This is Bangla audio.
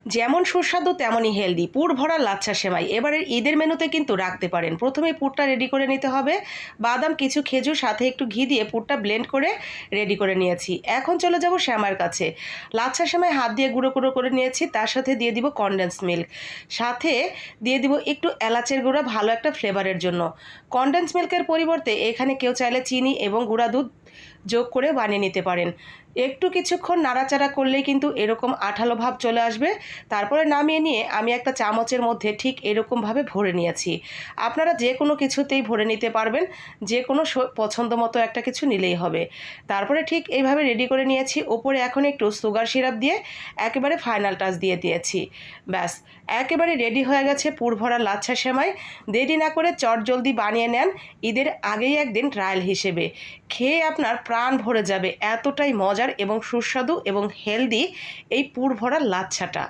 যেমন সুস্বাদু তেমনই হেলদি পুর ভরা লাচ্ছা সেমাই এবারের ঈদের মেনুতে কিন্তু রাখতে পারেন। প্রথমে পুরটা রেডি করে নিতে হবে। বাদাম, কিছু খেজুর, সাথে একটু ঘি দিয়ে পুরটা ব্লেন্ড করে রেডি করে নিয়েছি। এখন চলে যাব শ্যামার কাছে। লাচ্ছা সেমাই হাত দিয়ে গুঁড়ো গুঁড়ো করে নিয়েছি, তার সাথে দিয়ে দিব কনডেন্স মিল্ক, সাথে দিয়ে দিব একটু এলাচের গুঁড়া ভালো একটা ফ্লেভারের জন্য। কনডেন্স মিল্কের পরিবর্তে এখানে কেউ চাইলে চিনি এবং গুঁড়া দুধ যোগ করে বানিয়ে নিতে পারেন। একটু কিছুক্ষণ নাড়াচাড়া করলেই কিন্তু এরকম আঠালো ভাব চলে আসবে। তারপরে নামিয়ে নিয়ে আমি একটা চামচের মধ্যে ঠিক এরকমভাবে ভরে নিয়েছি। আপনারা যে কোনো কিছুতেই ভরে নিতে পারবেন, যে কোনো পছন্দ মতো একটা কিছু নিলেই হবে। তারপরে ঠিক এইভাবে রেডি করে নিয়েছি। ওপরে এখন একটু সুগার সিরাপ দিয়ে একেবারে ফাইনাল টাচ দিয়ে দিয়েছি। ব্যাস, একেবারে রেডি হয়ে গেছে পুর ভরা লাচ্ছা সেমাই। দেরি না করে চটজলদি বানিয়ে নেন ঈদের আগেই একদিন ট্রায়াল হিসেবে। খেয়ে আপনার প্রাণ ভরে যাবে, এতটাই মজার এবং সুস্বাদু এবং হেলদি এই পুর ভরা লাচ্ছাটা।